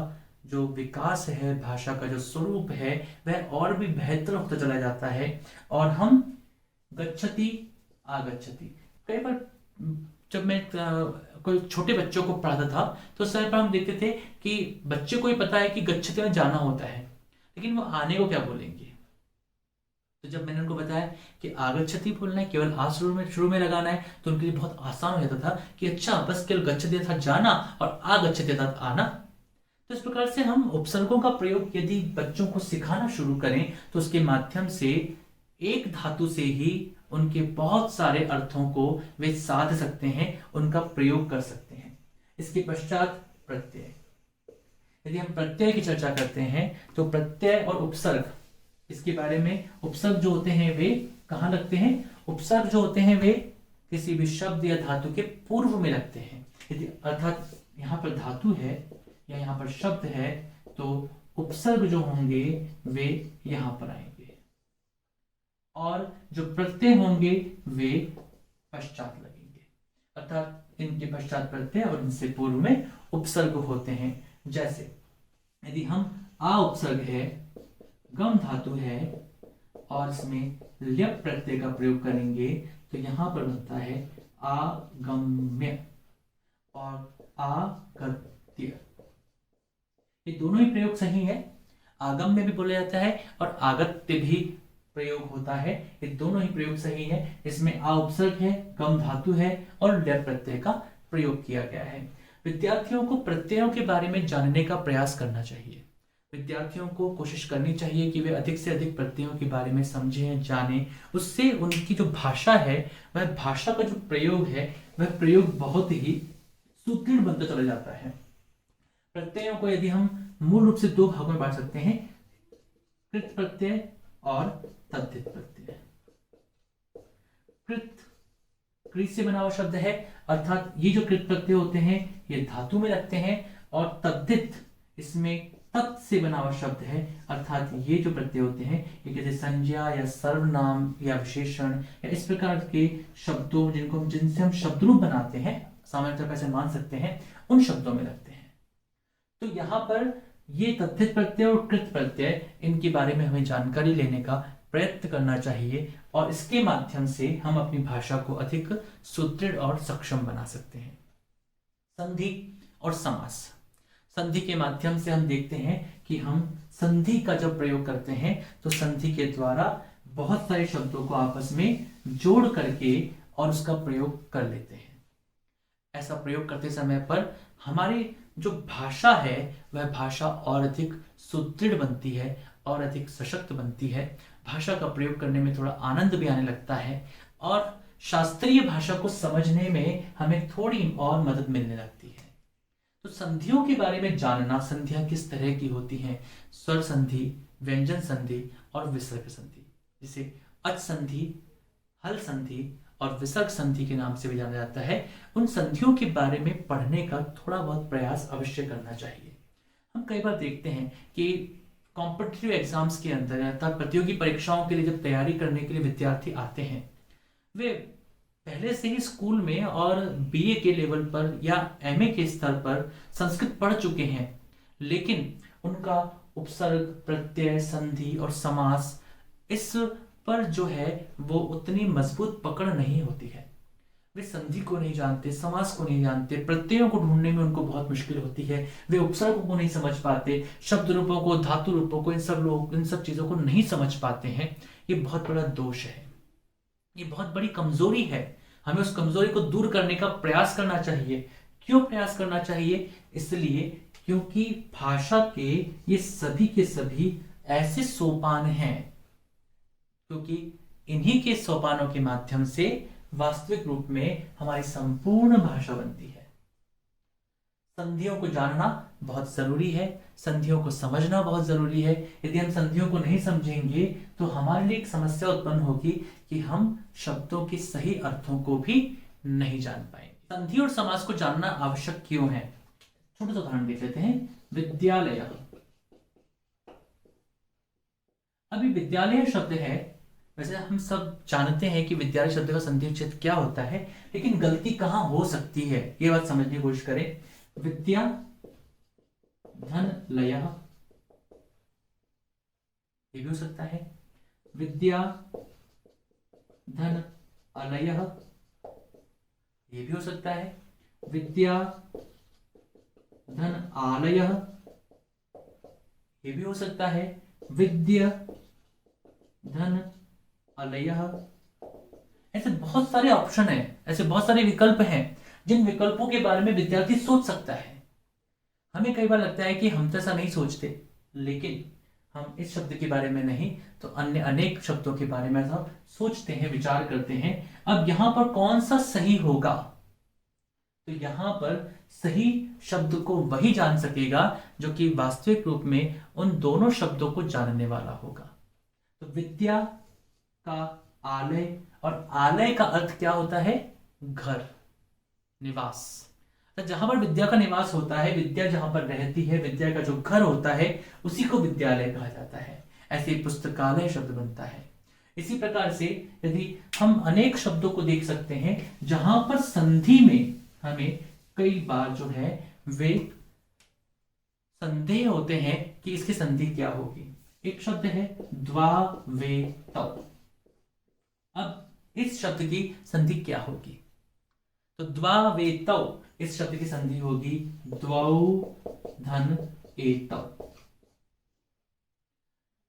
जो विकास है, भाषा का जो स्वरूप है वह और भी बेहतर होता चला जाता है। और हम गच्छति आगच्छति, कई बार जब मैं कोई छोटे बच्चों को पढ़ाता था तो उस समय पर हम देखते थे कि बच्चे को ही पता है कि गच्छति में जाना होता है, लेकिन वो आने को क्या बोलेंगे। तो जब मैंने उनको बताया कि आगच्छति बोलना है, केवल आ शुरू में लगाना है, तो उनके लिए बहुत आसान हो जाता था कि अच्छा बस केवल गच्छति था जाना और आगच्छति था आना। तो इस प्रकार से हम उपसर्गों का प्रयोग यदि बच्चों को सिखाना शुरू करें तो उसके माध्यम से एक धातु से ही उनके बहुत सारे अर्थों को वे साध सकते हैं, उनका प्रयोग कर सकते हैं। इसके पश्चात प्रत्यय, यदि हम प्रत्यय की चर्चा करते हैं तो प्रत्यय और उपसर्ग, इसके बारे में उपसर्ग जो होते हैं वे कहाँ लगते हैं, उपसर्ग जो होते हैं वे किसी भी शब्द या धातु के पूर्व में लगते हैं। यदि अर्थात यहाँ पर धातु है या यहाँ पर शब्द है तो उपसर्ग जो होंगे वे यहाँ पर आएंगे, और जो प्रत्यय होंगे वे पश्चात लगेंगे। अर्थात इनके पश्चात प्रत्यय और इनसे पूर्व में उपसर्ग होते हैं। जैसे यदि हम आ उपसर्ग है, गम धातु है और इसमें ल्यप प्रत्यय का प्रयोग करेंगे तो यहां पर बनता है आगम्य और आगत्य। ये दोनों ही प्रयोग सही है, आगम्य भी बोला जाता है और आगत्य भी प्रयोग होता है, ये दोनों ही प्रयोग सही है। इसमें आ उपसर्ग है, गम धातु है और ल्यप प्रत्यय का प्रयोग किया गया है। विद्यार्थियों को प्रत्ययों के बारे में जानने का प्रयास करना चाहिए। विद्यार्थियों को कोशिश करनी चाहिए कि वे अधिक से अधिक प्रत्ययों के बारे में समझें, जानें। उससे उनकी जो भाषा है वह भाषा का जो प्रयोग है वह प्रयोग बहुत ही सुदृढ़ बनता चला जाता है। प्रत्ययों को यदि हम मूल रूप से दो भागों में बांट सकते हैं, कृत प्रत्यय और तद्धित प्रत्यय। कृत कृत से बना हुआ शब्द है, अर्थात ये जो कृत प्रत्यय होते हैं ये धातु में लगते हैं, और तद्धित इसमें तत् से बना हुआ शब्द है, अर्थात ये जो प्रत्यय होते हैं ये जैसे संज्ञा या सर्वनाम या विशेषण या इस प्रकार के शब्दों जिनसे हम शब्द रूप बनाते हैं, सामान्य तौर पर ऐसे मान सकते हैं, उन शब्दों में रखते हैं। तो यहाँ पर ये तद्धित प्रत्यय और कृत प्रत्यय, इनके बारे में हमें जानकारी लेने का प्रयत्न करना चाहिए और इसके माध्यम से हम अपनी भाषा को अधिक सुदृढ़ और सक्षम बना सकते हैं। संधि और समास। संधि के माध्यम से हम देखते हैं कि हम संधि का जब प्रयोग करते हैं तो संधि के द्वारा बहुत सारे शब्दों को आपस में जोड़ करके और उसका प्रयोग कर लेते हैं। ऐसा प्रयोग करते समय पर हमारी जो भाषा है वह भाषा और अधिक सुदृढ़ बनती है और अधिक सशक्त बनती है। भाषा का प्रयोग करने में थोड़ा आनंद भी आने लगता है और शास्त्रीय भाषा को समझने में हमें थोड़ी और मदद मिलने लगती है। तो संधियों के बारे में जानना, संधियां किस तरह की होती हैं, स्वर संधि, व्यंजन संधि और विसर्ग संधि, जिसे अच संधि, हल संधि और विसर्ग संधि के नाम से भी जाना जाता है, उन संधियों के बारे में पढ़ने का थोड़ा बहुत प्रयास अवश्य करना चाहिए। हम कई बार देखते हैं कि कॉम्पिटिटिव एग्जाम्स के अंदर अर्थात प्रतियोगी परीक्षाओं के लिए जब तैयारी करने के लिए विद्यार्थी आते हैं, वे पहले से ही स्कूल में और बीए के लेवल पर या एमए के स्तर पर संस्कृत पढ़ चुके हैं, लेकिन उनका उपसर्ग, प्रत्यय, संधि और समास इस पर जो है वो उतनी मजबूत पकड़ नहीं होती है। वे संधि को नहीं जानते, समास को नहीं जानते, प्रत्ययों को ढूंढने में उनको बहुत मुश्किल होती है, वे उपसर्गों को नहीं समझ पाते, शब्द रूपों को, धातु रूपों को, इन सब चीजों को नहीं समझ पाते हैं। ये बहुत बड़ा दोष है, ये बहुत बड़ी कमजोरी है। हमें उस कमजोरी को दूर करने का प्रयास करना चाहिए। क्यों प्रयास करना चाहिए? इसलिए क्योंकि भाषा के ये सभी के सभी ऐसे सोपान हैं, क्योंकि इन्हीं के सोपानों के माध्यम से वास्तविक रूप में हमारी संपूर्ण भाषा बनती है। संधियों को जानना बहुत जरूरी है, संधियों को समझना बहुत जरूरी है। यदि हम संधियों को नहीं समझेंगे तो हमारे लिए एक समस्या उत्पन्न होगी कि हम शब्दों के सही अर्थों को भी नहीं जान पाएंगे। संधि और समास को जानना आवश्यक क्यों है? छोटा सा उदाहरण देख लेते हैं। विद्यालय। अभी विद्यालय शब्द है, वैसे हम सब जानते हैं कि विद्यालय शब्द का संधि विच्छेद क्या होता है, लेकिन गलती कहां हो सकती है ये बात समझने की कोशिश करें। विद्या धन लय, ये भी हो सकता है। विद्या धन अलय, ये भी हो सकता है। विद्या धन आलय, ये भी हो सकता है। विद्या धन अलय, ऐसे बहुत सारे ऑप्शन हैं, ऐसे बहुत सारे विकल्प हैं जिन विकल्पों के बारे में विद्यार्थी सोच सकता है। हमें कई बार लगता है कि हम तो ऐसा नहीं सोचते, लेकिन हम इस शब्द के बारे में नहीं तो अन्य अनेक शब्दों के बारे में ऐसा सोचते हैं, विचार करते हैं। अब यहां पर कौन सा सही होगा? तो यहां पर सही शब्द को वही जान सकेगा जो कि वास्तविक रूप में उन दोनों शब्दों को जानने वाला होगा। तो विद्या का आलय, और आलय का अर्थ क्या होता है? घर, निवास। तो जहां पर विद्या का निवास होता है, विद्या जहां पर रहती है, विद्या का जो घर होता है, उसी को विद्यालय कहा जाता है। ऐसे पुस्तकालय शब्द बनता है। इसी प्रकार से यदि हम अनेक शब्दों को देख सकते हैं जहां पर संधि में हमें कई बार जो है वे संदेह होते हैं कि इसकी संधि क्या होगी। एक शब्द है द्वावेतौ। अब इस शब्द की संधि क्या होगी? तो द्वावेतौ इस शब्द की संधि होगी द्वौ धन एतौ।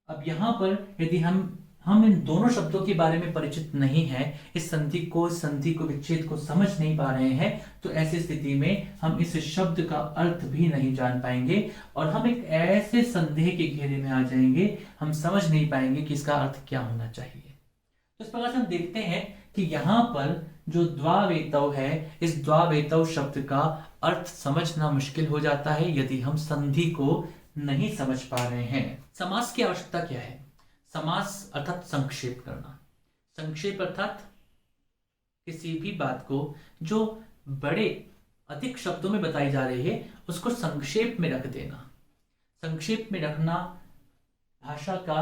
अब यहां पर यदि हम इन दोनों शब्दों के बारे में परिचित नहीं है, इस संधि को विच्छेद को समझ नहीं पा रहे हैं, तो ऐसी स्थिति में हम इस शब्द का अर्थ भी नहीं जान पाएंगे और हम एक ऐसे संदेह के घेरे में आ जाएंगे, हम समझ नहीं पाएंगे कि इसका अर्थ क्या होना चाहिए। तो इस प्रकार से हम देखते हैं कि यहां पर जो द्वावेतौ है, इस द्वावेतौ शब्द का अर्थ समझना मुश्किल हो जाता है यदि हम संधि को नहीं समझ पा रहे हैं। समास की आवश्यकता क्या है? समास अर्थात संक्षेप करना। संक्षेप अर्थात किसी भी बात को जो बड़े अधिक शब्दों में बताई जा रही है उसको संक्षेप में रख देना। संक्षेप में रखना भाषा का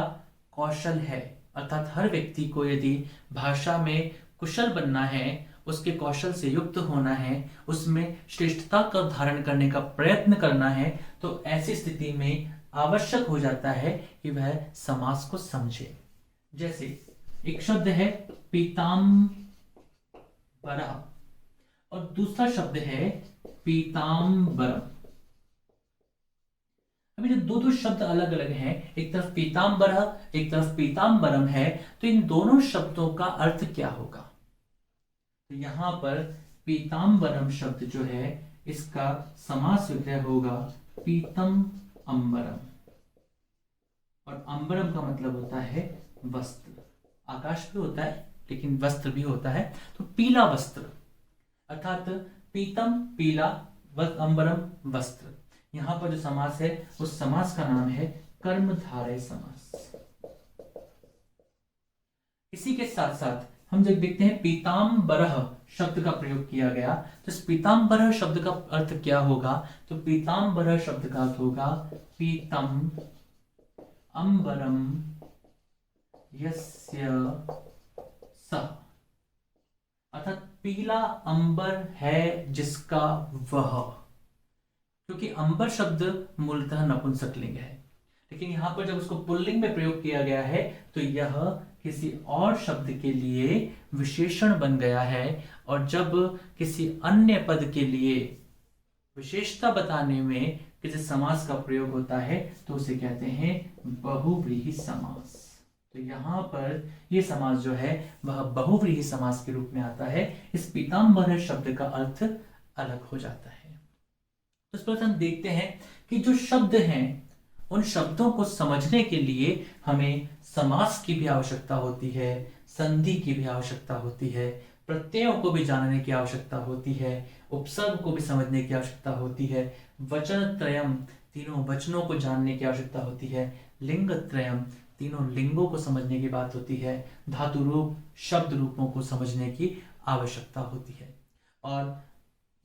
कौशल है, अर्थात हर व्यक्ति को यदि भाषा में कुशल बनना है उसके कौशल से युक्त होना है, उसमें श्रेष्ठता का धारण करने का प्रयत्न करना है, तो ऐसी स्थिति में आवश्यक हो जाता है कि वह समास को समझे। जैसे एक शब्द है पीताम्बरः और दूसरा शब्द है पीताम्बरम। अभी जो दो शब्द अलग अलग हैं, एक तरफ पीताम्बरः एक तरफ पीताम्बरम है, तो इन दोनों शब्दों का अर्थ क्या होगा? तो यहां पर पीताम्बरम शब्द जो है इसका समास विग्रह होगा पीतम अंबरम, और अंबरम का मतलब होता है वस्त्र। आकाश भी होता है लेकिन वस्त्र भी होता है, तो पीला वस्त्र, अर्थात पीतम पीला, अंबरम वस्त्र। यहां पर जो समास है उस समास का नाम है कर्मधारय समास। इसी के साथ साथ हम जब देखते हैं पीताम्बरः शब्द का प्रयोग किया गया, तो इस पीताम्बरः शब्द का अर्थ क्या होगा? तो पीताम्बरः शब्द का अर्थ होगा पीतम अंबरम यस्य सः, अर्थात पीला अंबर है जिसका वह। क्योंकि अंबर शब्द मूलतः नपुंसकलिंग है, लेकिन यहां पर जब उसको पुल्लिंग में प्रयोग किया गया है तो यह किसी और शब्द के लिए विशेषण बन गया है, और जब किसी अन्य पद के लिए विशेषता बताने में किसी समास का प्रयोग होता है तो उसे कहते हैं बहुव्रीहि समास। तो यहाँ पर यह समास जो है वह बहुव्रीहि समास के रूप में आता है। इस पीताम्बरः शब्द का अर्थ अलग हो जाता है। तो इस पर हम देखते हैं कि जो शब्द हैं उन शब्दों को समझने के लिए हमें समास की भी आवश्यकता होती है, संधि की भी आवश्यकता होती है, प्रत्ययों को भी जानने की आवश्यकता होती है, उपसर्ग को भी समझने की आवश्यकता होती है, वचन त्रयम तीनों वचनों को जानने की आवश्यकता होती है, लिंग त्रयम तीनों लिंगों को समझने की बात होती है, धातु रूप शब्द रूपों को समझने की आवश्यकता होती है, और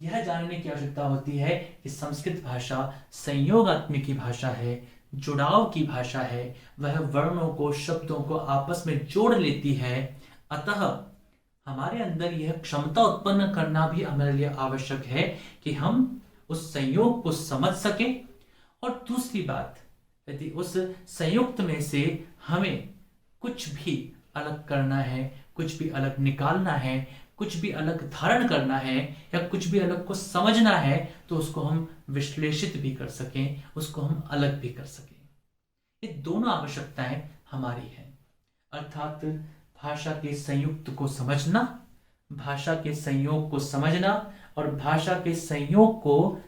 यह जानने की आवश्यकता होती है कि संस्कृत भाषा संयोगात्मक की भाषा है, जुड़ाव की भाषा है, वह वर्णों को शब्दों को आपस में जोड़ लेती है। अतः हमारे अंदर यह क्षमता उत्पन्न करना भी हमारे लिए आवश्यक है कि हम उस संयोग को समझ सके, और दूसरी बात, यदि उस संयुक्त में से हमें कुछ भी अलग करना है, कुछ भी अलग निकालना है, कुछ भी अलग धारण करना है, या कुछ भी अलग को समझना है, तो उसको हम विश्लेषित भी कर सकें, उसको हम अलग भी कर सकें। ये दोनों आवश्यकताएं हमारी हैं, अर्थात भाषा के संयुक्त को समझना, भाषा के संयोग को समझना, और भाषा के संयोग को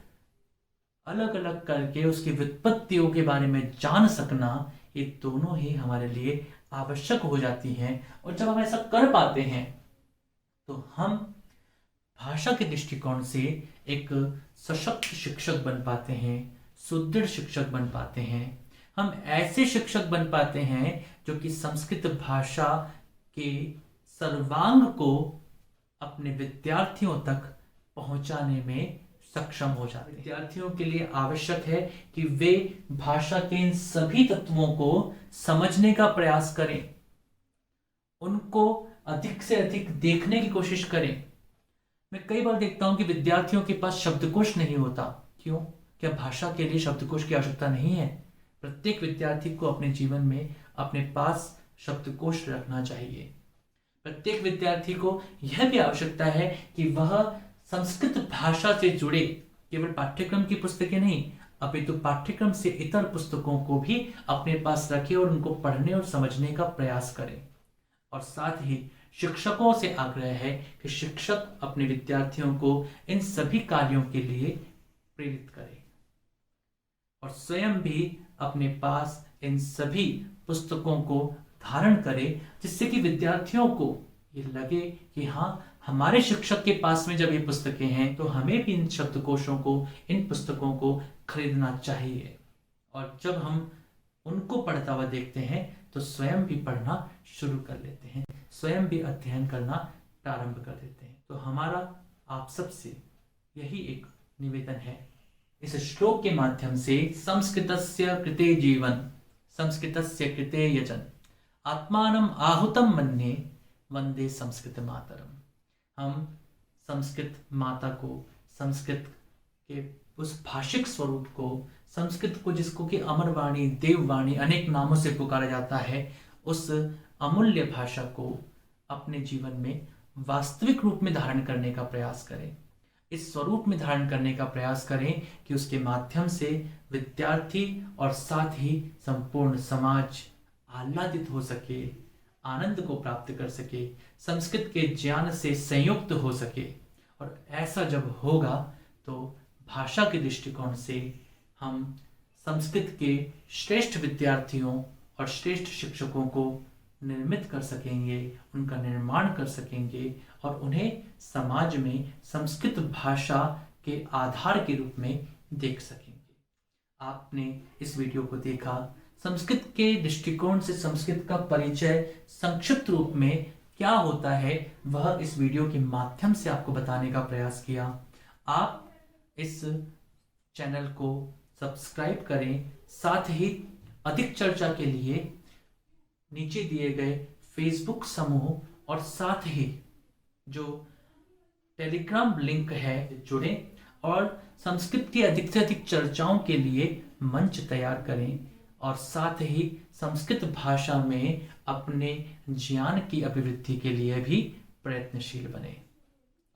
अलग अलग करके उसकी व्युत्पत्तियों के बारे में जान सकना, ये दोनों ही हमारे लिए आवश्यक हो जाती हैं। और जब हम ऐसा कर पाते हैं तो हम भाषा के दृष्टिकोण से एक सशक्त शिक्षक बन पाते हैं, सुदृढ़ शिक्षक बन पाते हैं। हम ऐसे शिक्षक बन पाते हैं जो कि संस्कृत भाषा के सर्वांग को अपने विद्यार्थियों तक पहुंचाने में सक्षम हो जाते हैं। विद्यार्थियों के लिए आवश्यक है कि वे भाषा के इन सभी तत्वों को समझने का प्रयास करें, उनको अधिक से अधिक देखने की कोशिश करें। मैं कई बार देखता हूं कि विद्यार्थियों के पास शब्दकोश नहीं होता। क्यों? क्या भाषा के लिए शब्दकोश की आवश्यकता नहीं है? प्रत्येक विद्यार्थी को अपने जीवन में अपने पास शब्दकोश रखना चाहिए। प्रत्येक विद्यार्थी को यह भी आवश्यकता है कि वह संस्कृत भाषा से जुड़े केवल पाठ्यक्रम की पुस्तकें नहीं, अपितु पाठ्यक्रम से इतर पुस्तकों को भी अपने पास रखे और उनको पढ़ने और समझने का प्रयास करें। और साथ ही शिक्षकों से आग्रह है कि शिक्षक अपने विद्यार्थियों को इन सभी कार्यों के लिए प्रेरित करें और स्वयं भी अपने पास इन सभी पुस्तकों को धारण करें, जिससे कि विद्यार्थियों को ये लगे कि हाँ, हमारे शिक्षक के पास में जब ये पुस्तकें हैं तो हमें भी इन शब्दकोशों को, इन पुस्तकों को खरीदना चाहिए। और जब हम उनको पढ़ता हुआ देखते हैं तो स्वयं भी पढ़ना शुरू कर लेते हैं, स्वयं भी अध्ययन करना प्रारंभ कर देते हैं। तो हमारा आप सबसे यही एक निवेदन है इस श्लोक के माध्यम से, संस्कृतस्य कृते जीवन संस्कृतस्य कृते यजन आत्मानम आहुतम मन्ये वंदे संस्कृत मातरम। हम संस्कृत माता को, संस्कृत के उस भाषिक स्वरूप को, संस्कृत को जिसको कि अमरवाणी, देववाणी अनेक नामों से पुकारा जाता है, उस अमूल्य भाषा को अपने जीवन में वास्तविक रूप में धारण करने का प्रयास करें। इस स्वरूप में धारण करने का प्रयास करें कि उसके माध्यम से विद्यार्थी और साथ ही संपूर्ण समाज आह्लादित हो सके, आनंद को प्राप्त कर सके, संस्कृत के ज्ञान से संयुक्त हो सके। और ऐसा जब होगा तो भाषा के दृष्टिकोण से हम संस्कृत के श्रेष्ठ विद्यार्थियों और श्रेष्ठ शिक्षकों को निर्मित कर सकेंगे, उनका निर्माण कर सकेंगे और उन्हें समाज में संस्कृत भाषा के आधार के रूप में देख सकेंगे। आपने इस वीडियो को देखा, संस्कृत के दृष्टिकोण से संस्कृत का परिचय संक्षिप्त रूप में क्या होता है वह इस वीडियो के माध्यम से आपको बताने का प्रयास किया। आप इस चैनल को सब्सक्राइब करें, साथ ही अधिक चर्चा के लिए नीचे दिए गए फेसबुक समूह और साथ ही जो टेलीग्राम लिंक है जुड़ें और संस्कृत की अधिक से अधिक चर्चाओं के लिए मंच तैयार करें और साथ ही संस्कृत भाषा में अपने ज्ञान की अभिवृद्धि के लिए भी प्रयत्नशील बने।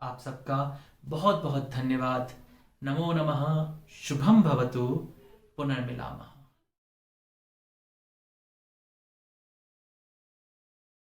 आप सबका बहुत बहुत धन्यवाद। नमो नमः। शुभम भवतु। पुनर्मिलामः।